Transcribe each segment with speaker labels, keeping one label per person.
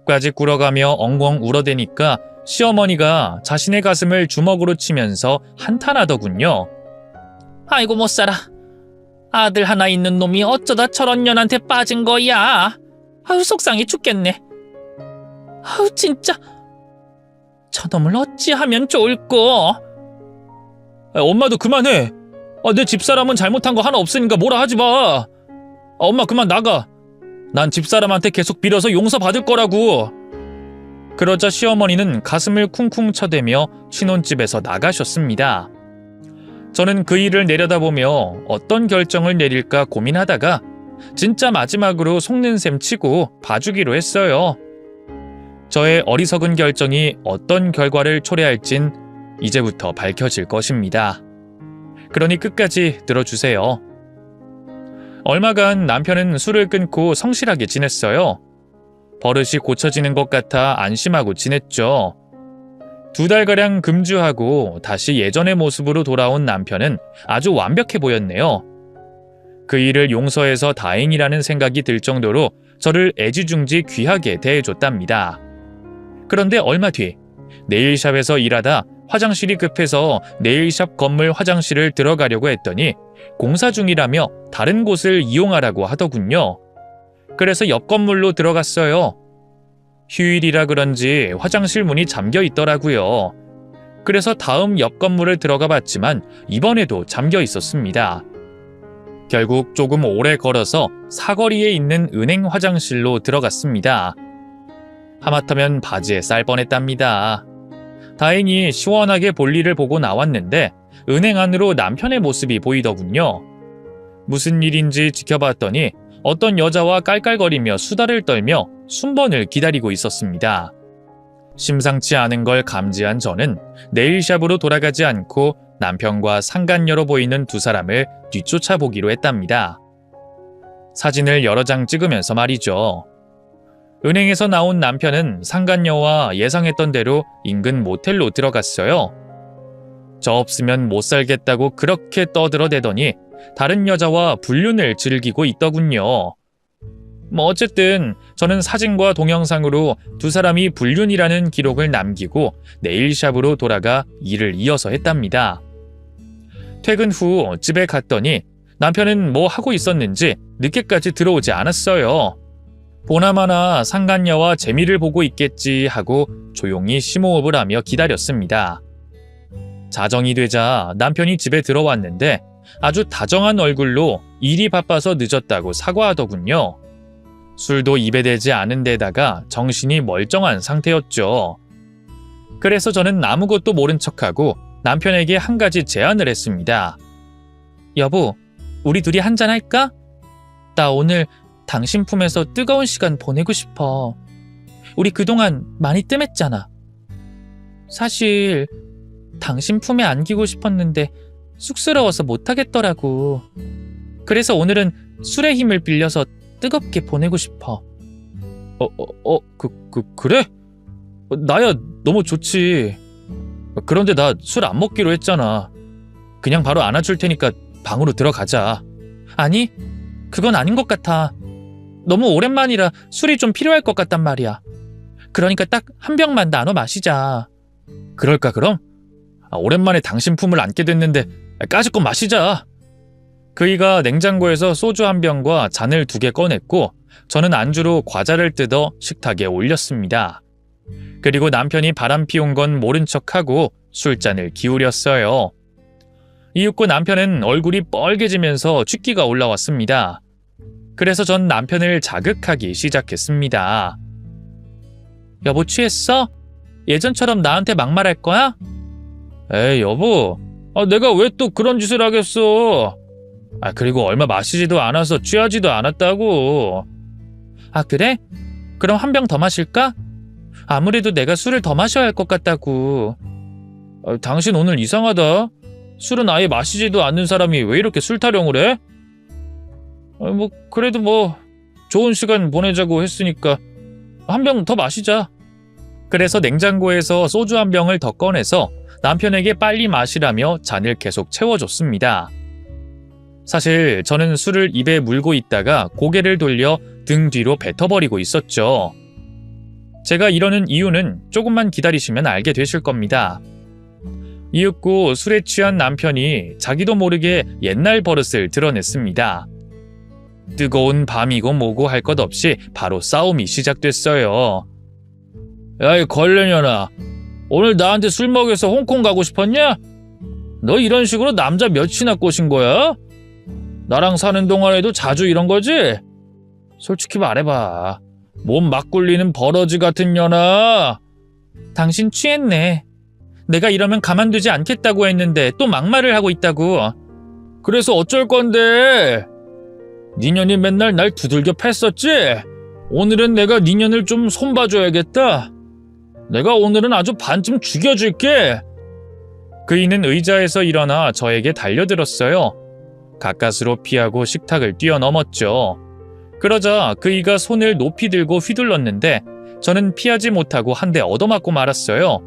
Speaker 1: 목까지 꿇어가며 엉엉 울어대니까 시어머니가 자신의 가슴을 주먹으로 치면서 한탄하더군요. 아이고 못 살아. 아들 하나 있는 놈이 어쩌다 저런 년한테 빠진 거야. 아유 속상해 죽겠네. 아유 진짜 저놈을 어찌하면 좋을꼬. 엄마도 그만해. 내 집사람은 잘못한 거 하나 없으니까 뭐라 하지 마. 엄마 그만 나가. 난 집사람한테 계속 빌어서 용서받을 거라고. 그러자 시어머니는 가슴을 쿵쿵 쳐대며 신혼집에서 나가셨습니다. 저는 그 일을 내려다보며 어떤 결정을 내릴까 고민하다가 진짜 마지막으로 속는 셈 치고 봐주기로 했어요. 저의 어리석은 결정이 어떤 결과를 초래할진 이제부터 밝혀질 것입니다. 그러니 끝까지 들어주세요. 얼마간 남편은 술을 끊고 성실하게 지냈어요. 버릇이 고쳐지는 것 같아 안심하고 지냈죠. 2달가량 금주하고 다시 예전의 모습으로 돌아온 남편은 아주 완벽해 보였네요. 그 일을 용서해서 다행이라는 생각이 들 정도로 저를 애지중지 귀하게 대해줬답니다. 그런데 얼마 뒤 네일샵에서 일하다 화장실이 급해서 네일샵 건물 화장실을 들어가려고 했더니 공사 중이라며 다른 곳을 이용하라고 하더군요. 그래서 옆 건물로 들어갔어요. 휴일이라 그런지 화장실 문이 잠겨 있더라고요. 그래서 다음 옆 건물을 들어가 봤지만 이번에도 잠겨 있었습니다. 결국 조금 오래 걸어서 사거리에 있는 은행 화장실로 들어갔습니다. 하마터면 바지에 쌀 뻔했답니다. 다행히 시원하게 볼일을 보고 나왔는데 은행 안으로 남편의 모습이 보이더군요. 무슨 일인지 지켜봤더니 어떤 여자와 깔깔거리며 수다를 떨며 순번을 기다리고 있었습니다. 심상치 않은 걸 감지한 저는 네일샵으로 돌아가지 않고 남편과 상간녀로 보이는 두 사람을 뒤쫓아보기로 했답니다. 사진을 여러 장 찍으면서 말이죠. 은행에서 나온 남편은 상간녀와 예상했던 대로 인근 모텔로 들어갔어요. 저 없으면 못 살겠다고 그렇게 떠들어대더니 다른 여자와 불륜을 즐기고 있더군요. 어쨌든 저는 사진과 동영상으로 두 사람이 불륜이라는 기록을 남기고 네일샵으로 돌아가 일을 이어서 했답니다. 퇴근 후 집에 갔더니 남편은 뭐 하고 있었는지 늦게까지 들어오지 않았어요. 보나마나 상간녀와 재미를 보고 있겠지 하고 조용히 심호흡을 하며 기다렸습니다. 자정이 되자 남편이 집에 들어왔는데 아주 다정한 얼굴로 일이 바빠서 늦었다고 사과하더군요. 술도 입에 대지 않은 데다가 정신이 멀쩡한 상태였죠. 그래서 저는 아무것도 모른 척하고 남편에게 한 가지 제안을 했습니다. 여보, 우리 둘이 한잔 할까? 나 오늘 당신 품에서 뜨거운 시간 보내고 싶어. 우리 그동안 많이 뜸했잖아. 사실 당신 품에 안기고 싶었는데 쑥스러워서 못하겠더라고. 그래서 오늘은 술의 힘을 빌려서 뜨겁게 보내고 싶어. 그래? 나야 너무 좋지. 그런데 나 술 안 먹기로 했잖아. 그냥 바로 안아줄 테니까 방으로 들어가자. 아니, 그건 아닌 것 같아. 너무 오랜만이라 술이 좀 필요할 것 같단 말이야. 그러니까 딱 한 병만 나눠 마시자. 그럴까 그럼? 오랜만에 당신 품을 안게 됐는데 까짓것 마시자. 그이가 냉장고에서 소주 한 병과 잔을 2개 꺼냈고 저는 안주로 과자를 뜯어 식탁에 올렸습니다. 그리고 남편이 바람 피운 건 모른 척하고 술잔을 기울였어요. 이윽고 남편은 얼굴이 뻘개지면서 취기가 올라왔습니다. 그래서 전 남편을 자극하기 시작했습니다. 여보 취했어? 예전처럼 나한테 막말할 거야? 에이 여보, 내가 왜 또 그런 짓을 하겠어. 그리고 얼마 마시지도 않아서 취하지도 않았다고. 그래? 그럼 한 병 더 마실까? 아무래도 내가 술을 더 마셔야 할 것 같다고. 당신 오늘 이상하다. 술은 아예 마시지도 않는 사람이 왜 이렇게 술 타령을 해? 그래도 좋은 시간 보내자고 했으니까 한 병 더 마시자. 그래서 냉장고에서 소주 한 병을 더 꺼내서 남편에게 빨리 마시라며 잔을 계속 채워줬습니다. 사실 저는 술을 입에 물고 있다가 고개를 돌려 등 뒤로 뱉어버리고 있었죠. 제가 이러는 이유는 조금만 기다리시면 알게 되실 겁니다. 이윽고 술에 취한 남편이 자기도 모르게 옛날 버릇을 드러냈습니다. 뜨거운 밤이고 뭐고 할 것 없이 바로 싸움이 시작됐어요. 야이 걸레년아, 오늘 나한테 술 먹여서 홍콩 가고 싶었냐? 너 이런 식으로 남자 몇이나 꼬신 거야? 나랑 사는 동안에도 자주 이런 거지? 솔직히 말해봐. 몸 막 굴리는 버러지 같은 년아. 당신 취했네. 내가 이러면 가만두지 않겠다고 했는데 또 막말을 하고 있다고. 그래서 어쩔 건데? 니년이 맨날 날 두들겨 팼었지? 오늘은 내가 니년을 좀 손봐줘야겠다. 내가 오늘은 아주 반쯤 죽여줄게. 그이는 의자에서 일어나 저에게 달려들었어요. 가까스로 피하고 식탁을 뛰어넘었죠. 그러자 그이가 손을 높이 들고 휘둘렀는데 저는 피하지 못하고 한 대 얻어맞고 말았어요.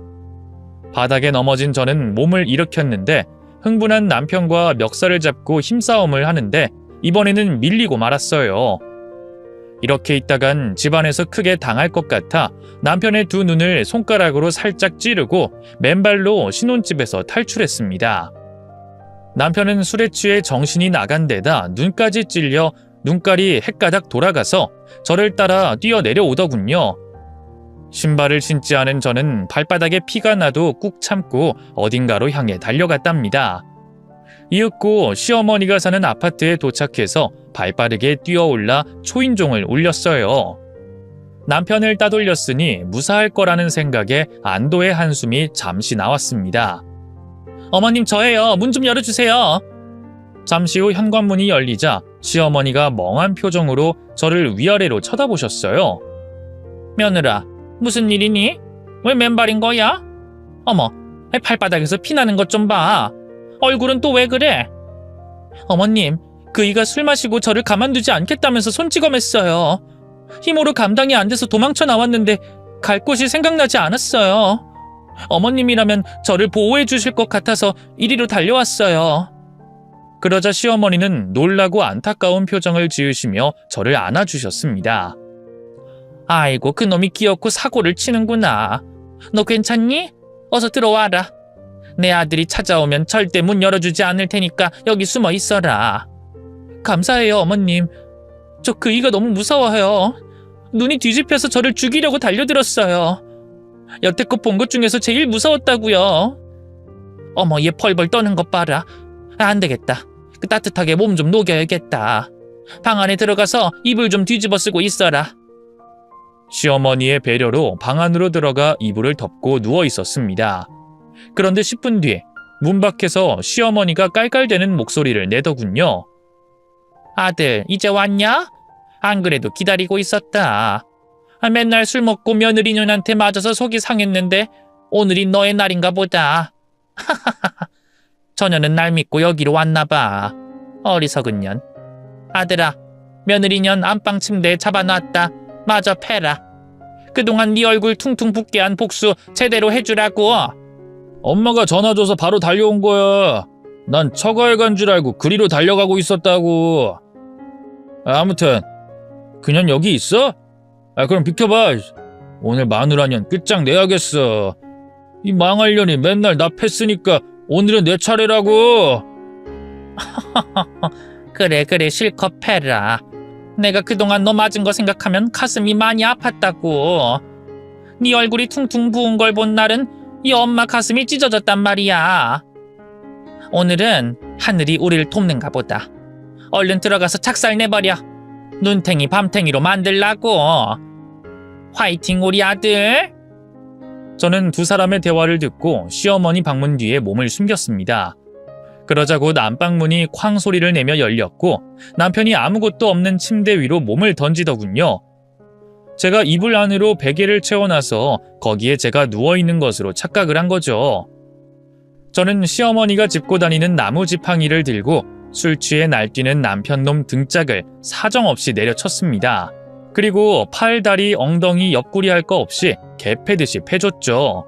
Speaker 1: 바닥에 넘어진 저는 몸을 일으켰는데 흥분한 남편과 멱살을 잡고 힘싸움을 하는데 이번에는 밀리고 말았어요. 이렇게 있다간 집안에서 크게 당할 것 같아 남편의 두 눈을 손가락으로 살짝 찌르고 맨발로 신혼집에서 탈출했습니다. 남편은 술에 취해 정신이 나간 데다 눈까지 찔려 눈깔이 헷가닥 돌아가서 저를 따라 뛰어내려오더군요. 신발을 신지 않은 저는 발바닥에 피가 나도 꾹 참고 어딘가로 향해 달려갔답니다. 이윽고 시어머니가 사는 아파트에 도착해서 발빠르게 뛰어올라 초인종을 울렸어요. 남편을 따돌렸으니 무사할 거라는 생각에 안도의 한숨이 잠시 나왔습니다. 어머님 저예요. 문 좀 열어주세요. 잠시 후 현관문이 열리자 시어머니가 멍한 표정으로 저를 위아래로 쳐다보셨어요. 며느라, 무슨 일이니? 왜 맨발인 거야? 어머, 발바닥에서 피나는 것 좀 봐. 얼굴은 또 왜 그래? 어머님, 그이가 술 마시고 저를 가만두지 않겠다면서 손찌검했어요. 힘으로 감당이 안 돼서 도망쳐 나왔는데 갈 곳이 생각나지 않았어요. 어머님이라면 저를 보호해 주실 것 같아서 이리로 달려왔어요. 그러자 시어머니는 놀라고 안타까운 표정을 지으시며 저를 안아주셨습니다. 아이고, 그놈이 귀엽고 사고를 치는구나. 너 괜찮니? 어서 들어와라. 내 아들이 찾아오면 절대 문 열어주지 않을 테니까 여기 숨어 있어라. 감사해요, 어머님. 저 그이가 너무 무서워요. 눈이 뒤집혀서 저를 죽이려고 달려들었어요. 여태껏 본 것 중에서 제일 무서웠다고요. 어머, 얘 펄펄 떠는 것 봐라. 안 되겠다. 따뜻하게 몸 좀 녹여야겠다. 방 안에 들어가서 이불 좀 뒤집어 쓰고 있어라. 시어머니의 배려로 방 안으로 들어가 이불을 덮고 누워 있었습니다. 그런데 10분 뒤 문 밖에서 시어머니가 깔깔대는 목소리를 내더군요. 아들, 이제 왔냐? 안 그래도 기다리고 있었다. 맨날 술 먹고 며느리년한테 맞아서 속이 상했는데 오늘이 너의 날인가 보다. 저녀는 날 믿고 여기로 왔나 봐. 어리석은 년. 아들아, 며느리년 안방 침대에 잡아놨다. 마저 패라. 그동안 네 얼굴 퉁퉁 붓게 한 복수 제대로 해주라고. 엄마가 전화 줘서 바로 달려온 거야. 난 처가에 간 줄 알고 그리로 달려가고 있었다고. 아무튼 그년 여기 있어? 그럼 비켜봐. 오늘 마누라년 끝장내야겠어. 이 망할 년이 맨날 나 팼으니까 오늘은 내 차례라고. 그래 실컷 패라. 내가 그동안 너 맞은 거 생각하면 가슴이 많이 아팠다고. 네 얼굴이 퉁퉁 부은 걸 본 날은 이 엄마 가슴이 찢어졌단 말이야. 오늘은 하늘이 우리를 돕는가 보다. 얼른 들어가서 착살 내버려. 눈탱이 밤탱이로 만들라고. 화이팅 우리 아들. 저는 두 사람의 대화를 듣고 시어머니 방문 뒤에 몸을 숨겼습니다. 그러자 곧 안방문이 쾅 소리를 내며 열렸고 남편이 아무것도 없는 침대 위로 몸을 던지더군요. 제가 이불 안으로 베개를 채워놔서 거기에 제가 누워있는 것으로 착각을 한 거죠. 저는 시어머니가 짚고 다니는 나무 지팡이를 들고 술 취해 날뛰는 남편놈 등짝을 사정없이 내려쳤습니다. 그리고 팔, 다리, 엉덩이, 옆구리 할 거 없이 개 패듯이 패줬죠.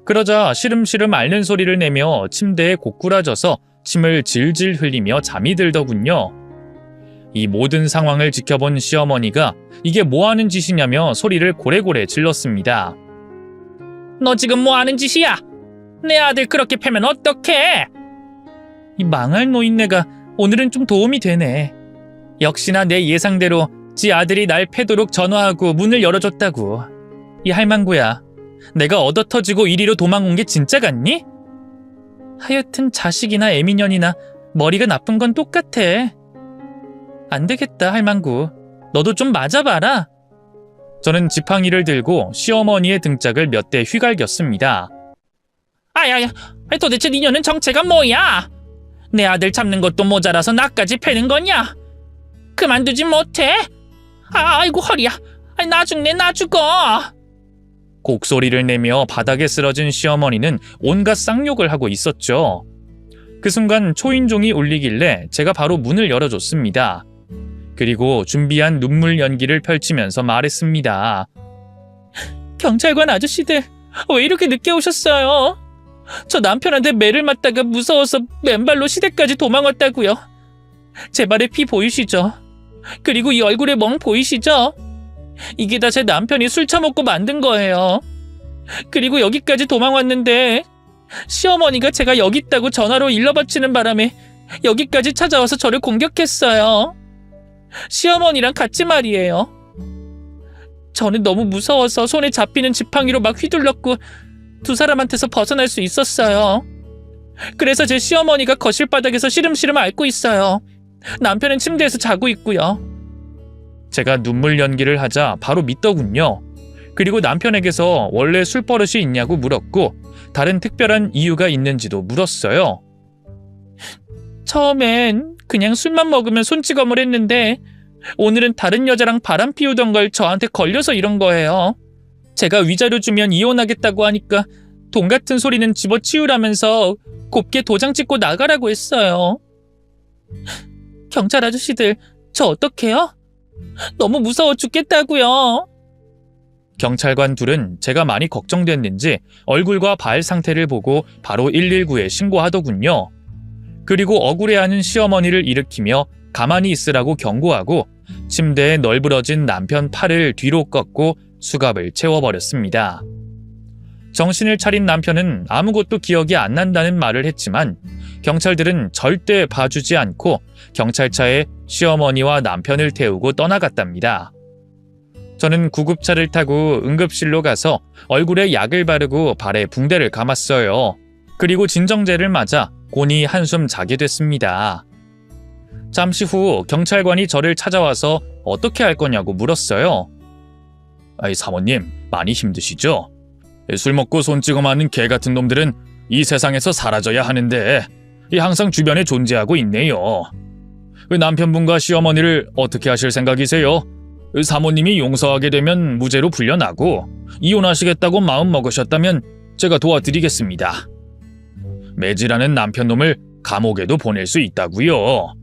Speaker 1: 그러자 시름시름 앓는 소리를 내며 침대에 고꾸라져서 침을 질질 흘리며 잠이 들더군요. 이 모든 상황을 지켜본 시어머니가 이게 뭐 하는 짓이냐며 소리를 고래고래 질렀습니다. 너 지금 뭐 하는 짓이야? 내 아들 그렇게 패면 어떡해? 이 망할 노인네가 오늘은 좀 도움이 되네. 역시나 내 예상대로 지 아들이 날 패도록 전화하고 문을 열어줬다고. 이 할망구야, 내가 얻어터지고 이리로 도망온 게 진짜 같니? 하여튼 자식이나 애미년이나 머리가 나쁜 건 똑같아. 안 되겠다, 할망구. 너도 좀 맞아봐라. 저는 지팡이를 들고 시어머니의 등짝을 몇 대 휘갈겼습니다. 아야야, 도대체 니녀는 정체가 뭐야? 내 아들 잡는 것도 모자라서 나까지 패는 거냐? 그만두지 못해? 아이고 허리야. 나 죽네, 나 죽어. 곡소리를 내며 바닥에 쓰러진 시어머니는 온갖 쌍욕을 하고 있었죠. 그 순간 초인종이 울리길래 제가 바로 문을 열어줬습니다. 그리고 준비한 눈물 연기를 펼치면서 말했습니다. 경찰관 아저씨들, 왜 이렇게 늦게 오셨어요? 저 남편한테 매를 맞다가 무서워서 맨발로 시댁까지 도망왔다고요. 제 발에 피 보이시죠? 그리고 이 얼굴에 멍 보이시죠? 이게 다 제 남편이 술 처먹고 만든 거예요. 그리고 여기까지 도망왔는데 시어머니가 제가 여기 있다고 전화로 일러바치는 바람에 여기까지 찾아와서 저를 공격했어요. 시어머니랑 같이 말이에요. 저는 너무 무서워서 손에 잡히는 지팡이로 막 휘둘렀고 두 사람한테서 벗어날 수 있었어요. 그래서 제 시어머니가 거실 바닥에서 시름시름 앓고 있어요. 남편은 침대에서 자고 있고요. 제가 눈물 연기를 하자 바로 믿더군요. 그리고 남편에게서 원래 술버릇이 있냐고 물었고 다른 특별한 이유가 있는지도 물었어요. 처음엔 그냥 술만 먹으면 손찌검을 했는데 오늘은 다른 여자랑 바람 피우던 걸 저한테 걸려서 이런 거예요. 제가 위자료 주면 이혼하겠다고 하니까 돈 같은 소리는 집어치우라면서 곱게 도장 찍고 나가라고 했어요. 경찰 아저씨들, 저 어떡해요? 너무 무서워 죽겠다고요. 경찰관 둘은 제가 많이 걱정됐는지 얼굴과 발 상태를 보고 바로 119에 신고하더군요. 그리고 억울해하는 시어머니를 일으키며 가만히 있으라고 경고하고 침대에 널브러진 남편 팔을 뒤로 꺾고 수갑을 채워버렸습니다. 정신을 차린 남편은 아무것도 기억이 안 난다는 말을 했지만 경찰들은 절대 봐주지 않고 경찰차에 시어머니와 남편을 태우고 떠나갔답니다. 저는 구급차를 타고 응급실로 가서 얼굴에 약을 바르고 발에 붕대를 감았어요. 그리고 진정제를 맞아 곤히 한숨 자게 됐습니다. 잠시 후 경찰관이 저를 찾아와서 어떻게 할 거냐고 물었어요. 사모님, 많이 힘드시죠? 술 먹고 손찌검하는 개 같은 놈들은 이 세상에서 사라져야 하는데 항상 주변에 존재하고 있네요. 남편분과 시어머니를 어떻게 하실 생각이세요? 사모님이 용서하게 되면 무죄로 풀려나고 이혼하시겠다고 마음 먹으셨다면 제가 도와드리겠습니다. 매질하는 남편놈을 감옥에도 보낼 수 있다고요.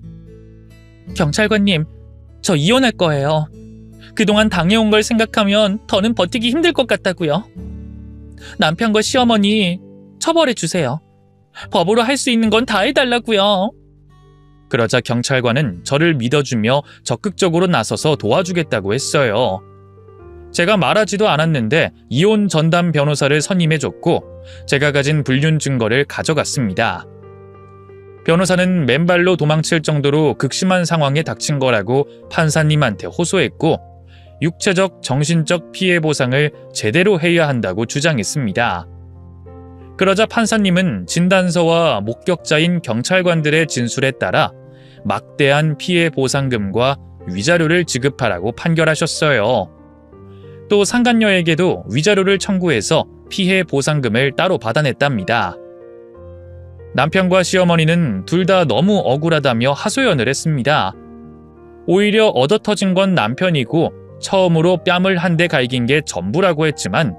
Speaker 1: 경찰관님, 저 이혼할 거예요. 그동안 당해온 걸 생각하면 더는 버티기 힘들 것 같다고요. 남편과 시어머니 처벌해 주세요. 법으로 할 수 있는 건 다 해달라고요. 그러자 경찰관은 저를 믿어주며 적극적으로 나서서 도와주겠다고 했어요. 제가 말하지도 않았는데 이혼 전담 변호사를 선임해줬고 제가 가진 불륜 증거를 가져갔습니다. 변호사는 맨발로 도망칠 정도로 극심한 상황에 닥친 거라고 판사님한테 호소했고 육체적, 정신적 피해 보상을 제대로 해야 한다고 주장했습니다. 그러자 판사님은 진단서와 목격자인 경찰관들의 진술에 따라 막대한 피해 보상금과 위자료를 지급하라고 판결하셨어요. 또 상간녀에게도 위자료를 청구해서 피해 보상금을 따로 받아냈답니다. 남편과 시어머니는 둘 다 너무 억울하다며 하소연을 했습니다. 오히려 얻어터진 건 남편이고 처음으로 뺨을 한 대 갈긴 게 전부라고 했지만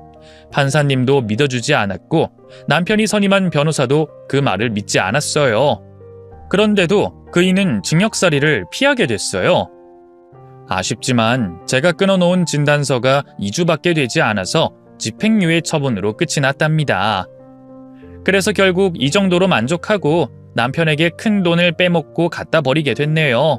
Speaker 1: 판사님도 믿어주지 않았고 남편이 선임한 변호사도 그 말을 믿지 않았어요. 그런데도 그이는 징역살이를 피하게 됐어요. 아쉽지만 제가 끊어놓은 진단서가 2주밖에 되지 않아서 집행유예 처분으로 끝이 났답니다. 그래서 결국 이 정도로 만족하고 남편에게 큰 돈을 빼먹고 갖다 버리게 됐네요.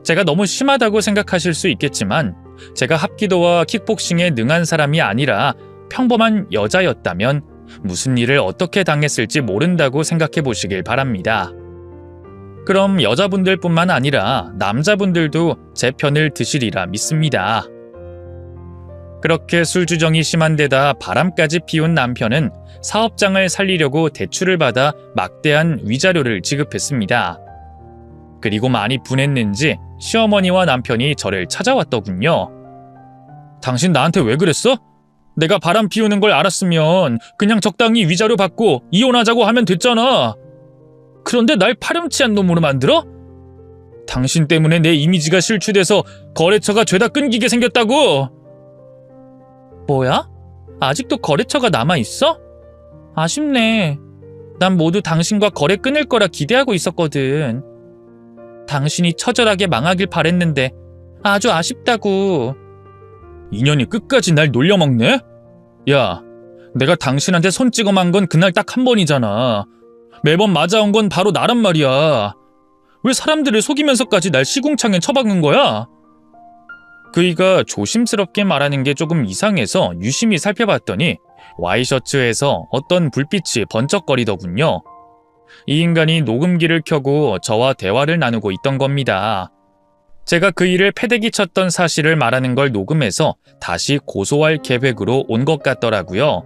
Speaker 1: 제가 너무 심하다고 생각하실 수 있겠지만 제가 합기도와 킥복싱에 능한 사람이 아니라 평범한 여자였다면 무슨 일을 어떻게 당했을지 모른다고 생각해 보시길 바랍니다. 그럼 여자분들뿐만 아니라 남자분들도 제 편을 드시리라 믿습니다. 그렇게 술주정이 심한 데다 바람까지 피운 남편은 사업장을 살리려고 대출을 받아 막대한 위자료를 지급했습니다. 그리고 많이 분했는지 시어머니와 남편이 저를 찾아왔더군요. 당신 나한테 왜 그랬어? 내가 바람 피우는 걸 알았으면 그냥 적당히 위자료 받고 이혼하자고 하면 됐잖아. 그런데 날 파렴치한 놈으로 만들어? 당신 때문에 내 이미지가 실추돼서 거래처가 죄다 끊기게 생겼다고. 뭐야? 아직도 거래처가 남아있어? 아쉽네. 난 모두 당신과 거래 끊을 거라 기대하고 있었거든. 당신이 처절하게 망하길 바랬는데 아주 아쉽다고. 인연이 끝까지 날 놀려먹네? 야, 내가 당신한테 손 찍어 만 건 그날 딱 한 번이잖아. 매번 맞아온 건 바로 나란 말이야. 왜 사람들을 속이면서까지 날 시궁창에 처박는 거야? 그이가 조심스럽게 말하는 게 조금 이상해서 유심히 살펴봤더니 와이셔츠에서 어떤 불빛이 번쩍거리더군요. 이 인간이 녹음기를 켜고 저와 대화를 나누고 있던 겁니다. 제가 그 일을 패대기 쳤던 사실을 말하는 걸 녹음해서 다시 고소할 계획으로 온 것 같더라고요.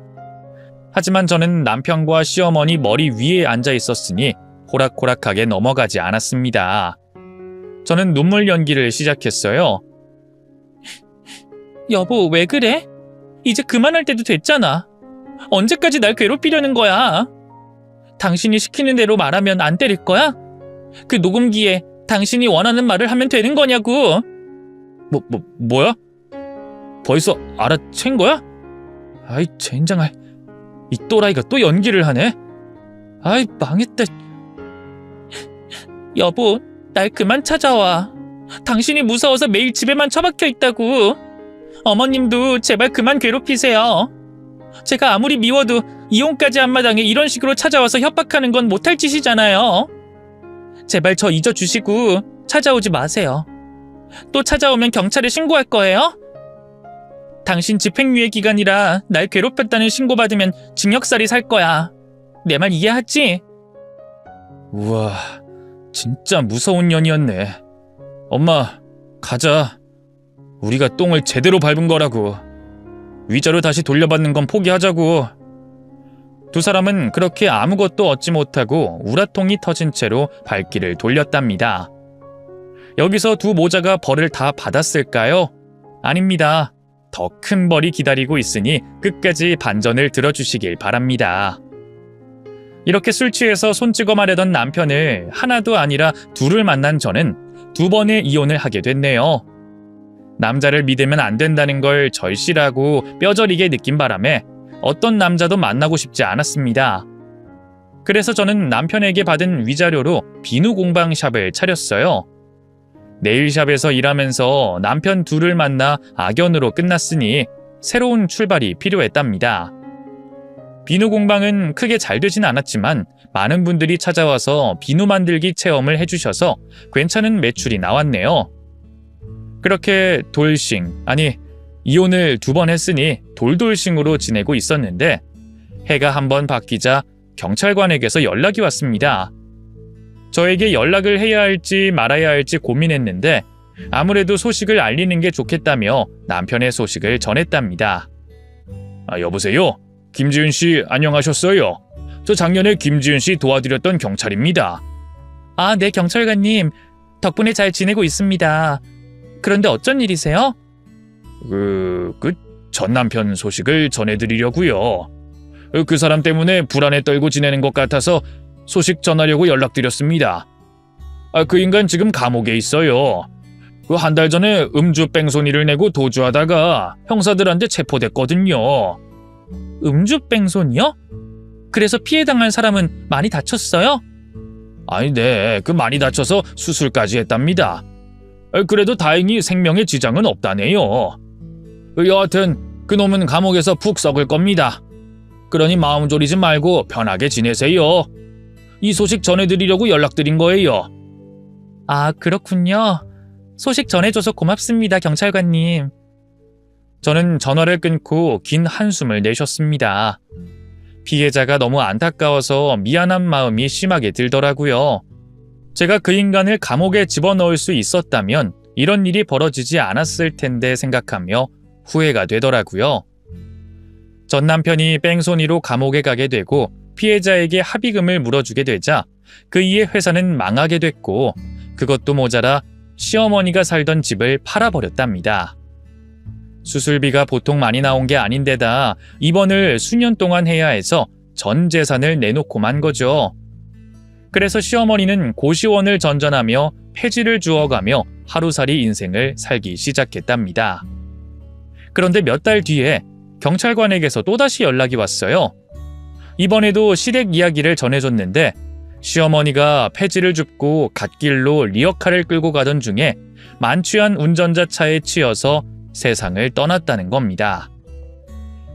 Speaker 1: 하지만 저는 남편과 시어머니 머리 위에 앉아 있었으니 호락호락하게 넘어가지 않았습니다. 저는 눈물 연기를 시작했어요. 여보, 왜 그래? 이제 그만할 때도 됐잖아. 언제까지 날 괴롭히려는 거야? 당신이 시키는 대로 말하면 안 때릴 거야? 그 녹음기에 당신이 원하는 말을 하면 되는 거냐고. 뭐야? 벌써 알아챈 거야? 아이, 젠장할. 이 또라이가 또 연기를 하네. 아이, 망했다. 여보, 날 그만 찾아와. 당신이 무서워서 매일 집에만 처박혀 있다고. 어머님도 제발 그만 괴롭히세요. 제가 아무리 미워도 이혼까지 한 마당에 이런 식으로 찾아와서 협박하는 건 못할 짓이잖아요. 제발 저 잊어주시고 찾아오지 마세요. 또 찾아오면 경찰에 신고할 거예요? 당신 집행유예 기간이라 날 괴롭혔다는 신고받으면 징역살이 살 거야. 내 말 이해하지? 우와, 진짜 무서운 년이었네. 엄마, 가자. 우리가 똥을 제대로 밟은 거라고. 위자료 다시 돌려받는 건 포기하자고. 두 사람은 그렇게 아무것도 얻지 못하고 우라통이 터진 채로 발길을 돌렸답니다. 여기서 두 모자가 벌을 다 받았을까요? 아닙니다. 더 큰 벌이 기다리고 있으니 끝까지 반전을 들어주시길 바랍니다. 이렇게 술 취해서 손찌검 하려던 남편을 하나도 아니라 둘을 만난 저는 2번의 이혼을 하게 됐네요. 남자를 믿으면 안 된다는 걸 절실하고 뼈저리게 느낀 바람에 어떤 남자도 만나고 싶지 않았습니다. 그래서 저는 남편에게 받은 위자료로 비누 공방샵을 차렸어요. 네일샵에서 일하면서 남편 둘을 만나 악연으로 끝났으니 새로운 출발이 필요했답니다. 비누 공방은 크게 잘 되진 않았지만 많은 분들이 찾아와서 비누 만들기 체험을 해주셔서 괜찮은 매출이 나왔네요. 그렇게 이혼을 2번 했으니 돌돌싱으로 지내고 있었는데 해가 한번 바뀌자 경찰관에게서 연락이 왔습니다. 저에게 연락을 해야 할지 말아야 할지 고민했는데 아무래도 소식을 알리는 게 좋겠다며 남편의 소식을 전했답니다. 여보세요? 김지은 씨 안녕하셨어요? 저 작년에 김지은 씨 도와드렸던 경찰입니다. 네, 경찰관님. 덕분에 잘 지내고 있습니다. 그런데 어쩐 일이세요? 전 남편 소식을 전해드리려고요. 그 사람 때문에 불안에 떨고 지내는 것 같아서 소식 전하려고 연락드렸습니다. 그 인간 지금 감옥에 있어요. 한 달 전에 음주 뺑소니를 내고 도주하다가 형사들한테 체포됐거든요. 음주 뺑소니요? 그래서 피해당한 사람은 많이 다쳤어요? 네, 많이 다쳐서 수술까지 했답니다. 그래도 다행히 생명에 지장은 없다네요. 여하튼 그놈은 감옥에서 푹 썩을 겁니다. 그러니 마음 졸이지 말고 편하게 지내세요. 이 소식 전해드리려고 연락드린 거예요. 그렇군요. 소식 전해줘서 고맙습니다, 경찰관님. 저는 전화를 끊고 긴 한숨을 내쉬었습니다. 피해자가 너무 안타까워서 미안한 마음이 심하게 들더라고요. 제가 그 인간을 감옥에 집어넣을 수 있었다면 이런 일이 벌어지지 않았을 텐데 생각하며 후회가 되더라고요. 전 남편이 뺑소니로 감옥에 가게 되고 피해자에게 합의금을 물어주게 되자 그 이에 회사는 망하게 됐고 그것도 모자라 시어머니가 살던 집을 팔아버렸답니다. 수술비가 보통 많이 나온 게 아닌데다 입원을 수년 동안 해야 해서 전 재산을 내놓고 만 거죠. 그래서 시어머니는 고시원을 전전하며 폐지를 주워가며 하루살이 인생을 살기 시작했답니다. 그런데 몇 달 뒤에 경찰관에게서 또다시 연락이 왔어요. 이번에도 시댁 이야기를 전해줬는데 시어머니가 폐지를 줍고 갓길로 리어카를 끌고 가던 중에 만취한 운전자 차에 치여서 세상을 떠났다는 겁니다.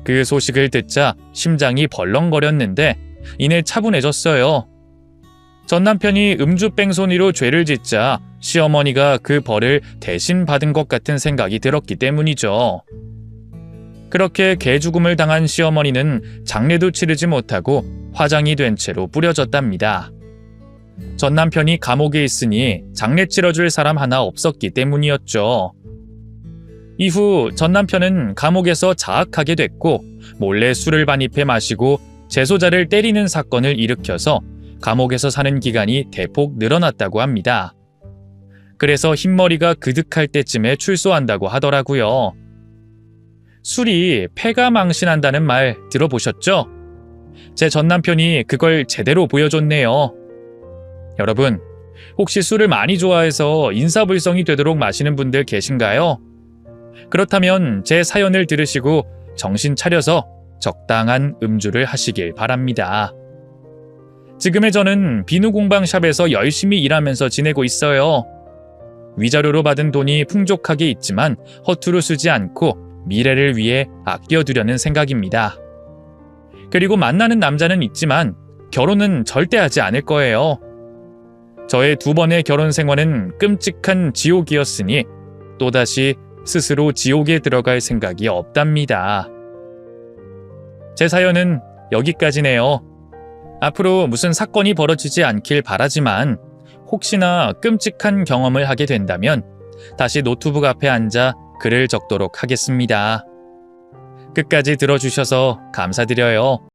Speaker 1: 그 소식을 듣자 심장이 벌렁거렸는데 이내 차분해졌어요. 전 남편이 음주 뺑소니로 죄를 짓자 시어머니가 그 벌을 대신 받은 것 같은 생각이 들었기 때문이죠. 그렇게 개죽음을 당한 시어머니는 장례도 치르지 못하고 화장이 된 채로 뿌려졌답니다. 전 남편이 감옥에 있으니 장례 치러줄 사람 하나 없었기 때문이었죠. 이후 전 남편은 감옥에서 자학하게 됐고 몰래 술을 반입해 마시고 재소자를 때리는 사건을 일으켜서 감옥에서 사는 기간이 대폭 늘어났다고 합니다. 그래서 흰머리가 그득할 때쯤에 출소한다고 하더라고요. 술이 폐가 망신한다는 말 들어보셨죠? 제 전 남편이 그걸 제대로 보여줬네요. 여러분, 혹시 술을 많이 좋아해서 인사불성이 되도록 마시는 분들 계신가요? 그렇다면 제 사연을 들으시고 정신 차려서 적당한 음주를 하시길 바랍니다. 지금의 저는 비누 공방샵에서 열심히 일하면서 지내고 있어요. 위자료로 받은 돈이 풍족하게 있지만 허투루 쓰지 않고 미래를 위해 아껴두려는 생각입니다. 그리고 만나는 남자는 있지만 결혼은 절대 하지 않을 거예요. 저의 2번의 결혼 생활은 끔찍한 지옥이었으니 또다시 스스로 지옥에 들어갈 생각이 없답니다. 제 사연은 여기까지네요. 앞으로 무슨 사건이 벌어지지 않길 바라지만 혹시나 끔찍한 경험을 하게 된다면 다시 노트북 앞에 앉아 글을 적도록 하겠습니다. 끝까지 들어주셔서 감사드려요.